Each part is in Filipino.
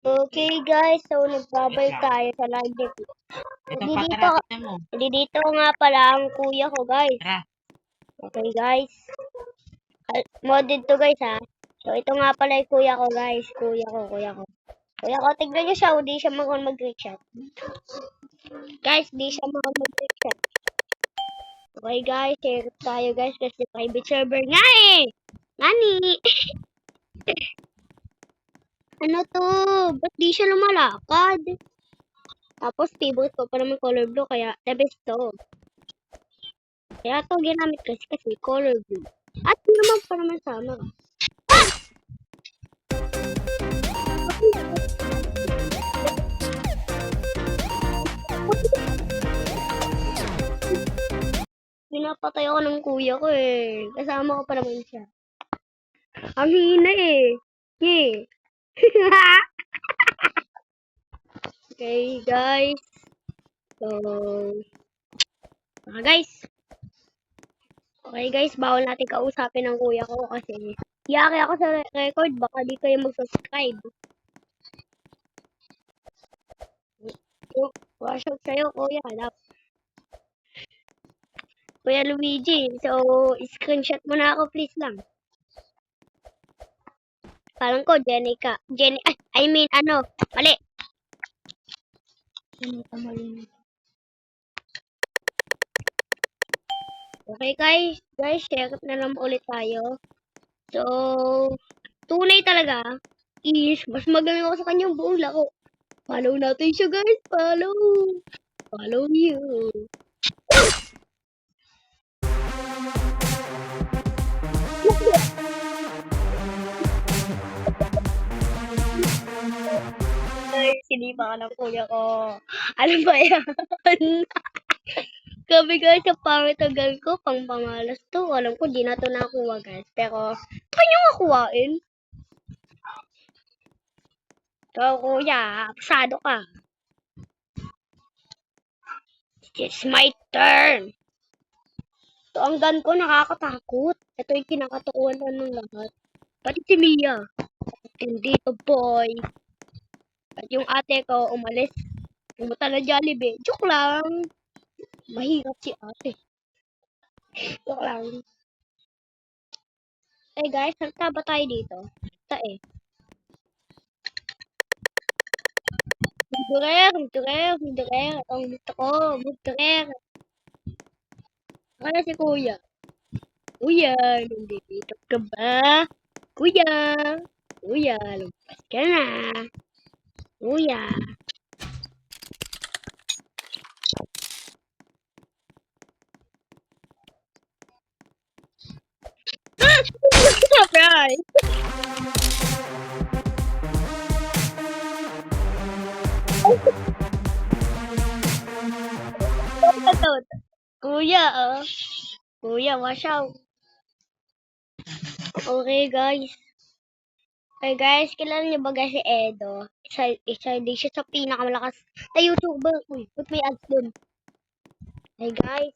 Okay guys, so nagbabay tayo sa live. Ito Hindi pa, dito, tara, tignan mo. hindi dito nga pala ang kuya ko guys. Tara. Okay guys. Modded to guys ha. So ito nga pala yung kuya ko guys. Kuya ko. Kuya ko, tignan nyo siya. Hindi siya mag-greet shot. Guys, di siya mag-greet shot. Okay guys, share tayo guys kasi private server nga eh. Nani? Ano to? Ba't di siya lumalakad? Tapos favorite ko pa naman color blue kaya the best to. Kaya to ginamit kasi color blue. At yun naman pa naman sama. Pinapatay ako ng kuya ko eh. Kasama ko pa naman siya. Ang hina eh. Okay guys. So, guys. Okay guys, bawal natin kausapin ng kuya ko kasi yaki ako sa record, baka di kayo mag-subscribe. Wash out sa'yo, kuya. Kuya Luigi, so screenshot mo na ako please lang. Parang ko, Jenica. Mali. Okay guys, share na naman ulit tayo. So, tunay talaga is mas magaling ako sa kanyang buong laro. Follow natin siya guys, follow you. Ay, sinipa ka ng kuya ko. Ano ba yan? Gabi guys, sa pangit ang gawin ko, pang pangalas to. Alam ko, di na to nakuha guys. Pero, kanya makuhain. So, kuya, pasado ka. It's my turn. So, ang gun ko nakakatakot. Ito yung kinakatukuhan ng lahat. Pati si Mia. Hindi to boy. At yung ate ko umalis. Pumunta na Jollibee. Joke lang. Mahirap si ate. Joke lang. Hey guys, salta ba tayo dito? Salta eh. Mugdurer. Ang gusto ko, mugdurer. Wala si kuya. Kuya, nandito ka ba? Kuya, lumpas ka na. Kuya. Surprise! Kuya, Kuya, wash out. Okay, guys. Okay, guys, kilala niyo ba guys si Edo? Isa din siya sa pinakamalakas na YouTuber. Uy, ba't may ads dun? Hey, guys.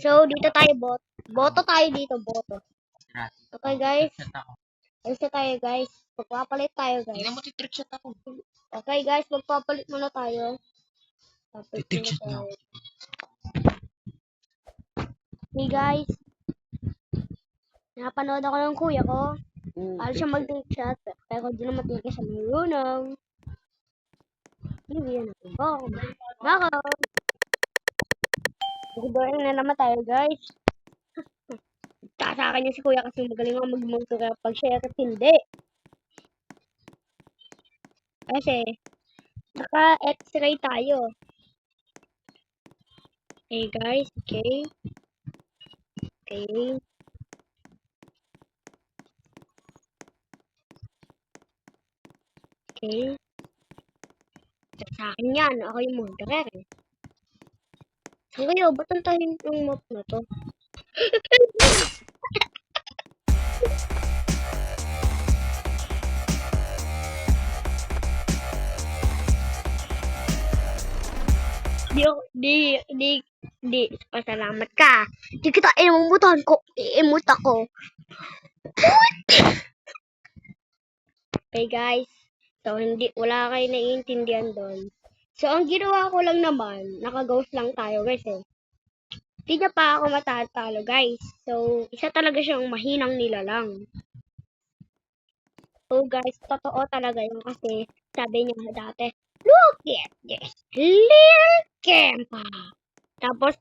So, dito tayo, boto tayo dito, boto. Okay, guys. Alis na tayo, guys. Magpapalit tayo, guys. Tingnan mo, titrick shot ako. Okay, guys, magpapalit muna tayo. Titrick shot na ako. Hey, guys. Napanood ako ng kuya ko. Alam siya mag-trick shot, pero di naman talaga siya marunong. Hindi yan ako. Bako. Nag-boring na naman tayo, guys. Tasa akin niya si kuya kasi magaling ako mag-motor pag share at hindi. Kasi, naka-x-ray tayo. Okay, guys. Okay. Okay. Sa akin yan. Ako yung motor. Saan kayo? Ba't ang tahimik yung map na to? Di, pasalamat ka. Di kita imutan ko. Iimut ako. Okay, guys. So, wala kayo naiintindihan doon. So, ang ginawa ko lang naman, naka-ghost lang tayo guys eh. Hindi niya pa ako matatalo guys. So, isa talaga siyang mahinang nilalang. So guys, totoo talaga yun kasi sabi niya dati, look at this little Kempa. Tapos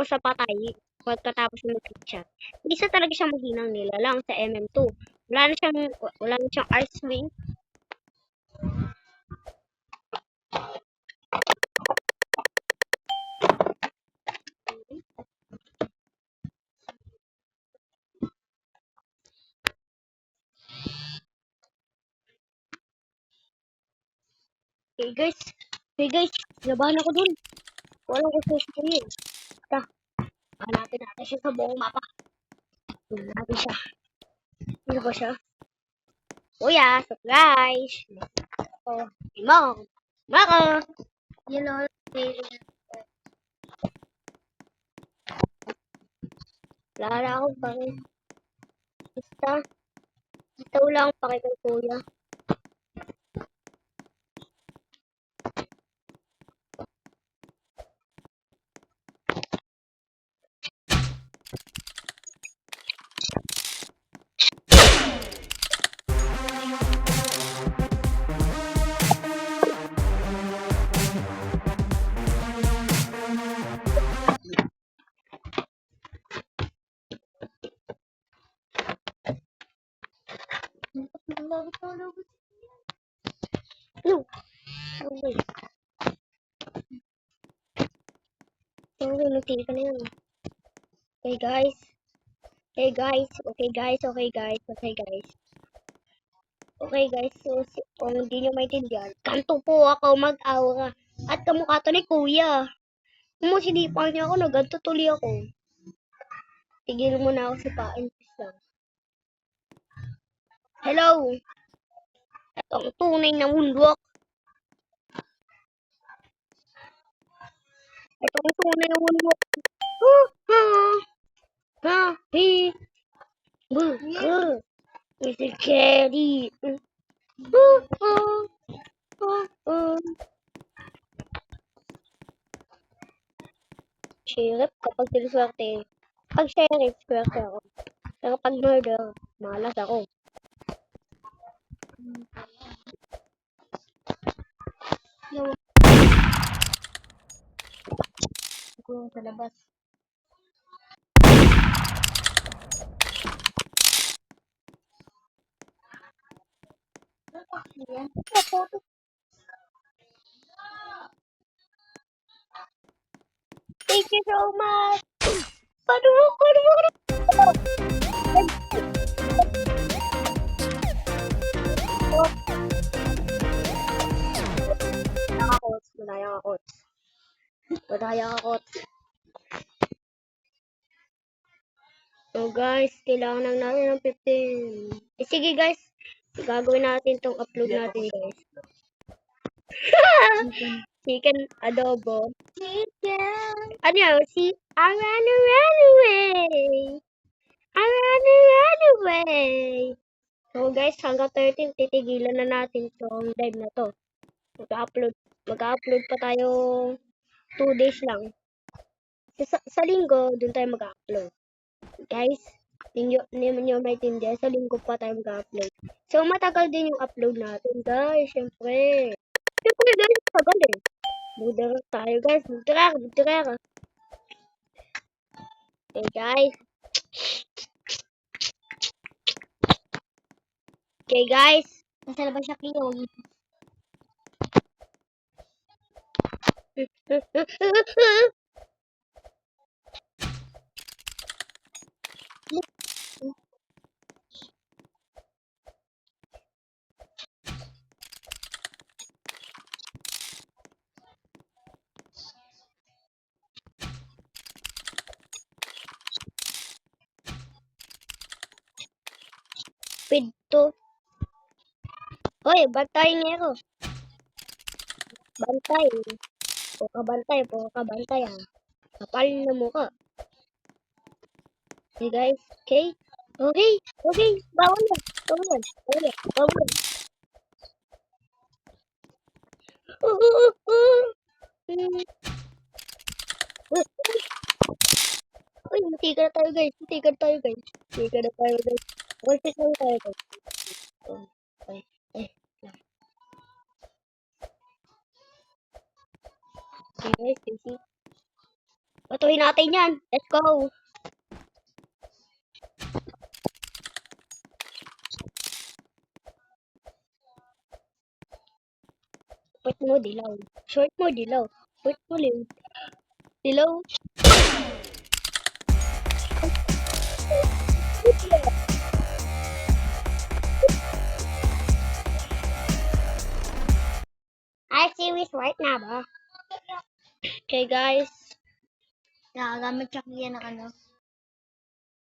sa patay, pagkatapos mag-chat. Isa talaga siyang mahinang nilalang sa MM2. Wala na siyang ice swing. Okay guys, labahan ako dun. Wala ko susukunin. Basta, hanapin natin siya sa buong mapa. Tingnan natin siya. Ano ba siya? Kuya, surprise! Oh, Mako! Mako! Yellow. Wala na akong pake. Basta wala akong pake kay kuya. Ano? Okay. Okay, nagtili ka na yan. Okay guys. Okay guys. Okay guys. Okay guys. Okay guys. Okay guys. So, kung hindi nyo maintindihan, kanto po ako mag-aura. At kamukha to ni kuya. Kung sinipan niya ako, naganto tuloy ako. Tigil mo na ako si pa-impis lang. Hello! Ito ang tunay na moonwalk. Ito ang tunay na moonwalk. He. Mr. Carey. Sheriff kapag siniswerte. Pag sheriff, swerte ako. Pero pag murder, malas ako. Siguro sa labas. Thank you so much! Paano? Madaya ako. So guys, kailangan lang natin ng 15. Sige guys, gagawin natin tong upload natin guys. Chicken adobo. Chicken. Ano yun? I run away. I run away. So guys, hanggang 13, titigilan na natin tong live na to. Mag-upload pa tayo 2 days lang. Sa linggo, dun tayo mag-upload. Guys, hindi nyo maintindihan, sa linggo pa tayo mag-upload. So, matagal din yung upload natin, guys. Siyempre guys, tagal eh. Magdara tayo, guys. Magdara. Okay, guys. Okay, guys. Nasa labas siya kilong. Pito. Hoy, bantay niya ako. Bantay. Puro ka bantay ah. Kapal na mukha. Okay guys, okay? Okay. Bawal yan. Uy, matiga na tayo guys. Matiga na tayo guys. Matiga na tayo guys. Worth it lang tayo guys. Ay, ay. Okay guys, easy. Patuhin natin yan. Let's go. Short mo, dilaw. Short mo, dilaw. Short mo, dilaw. Ay, series right na ba? Okay, guys. Nakagamit siya yan ng ano.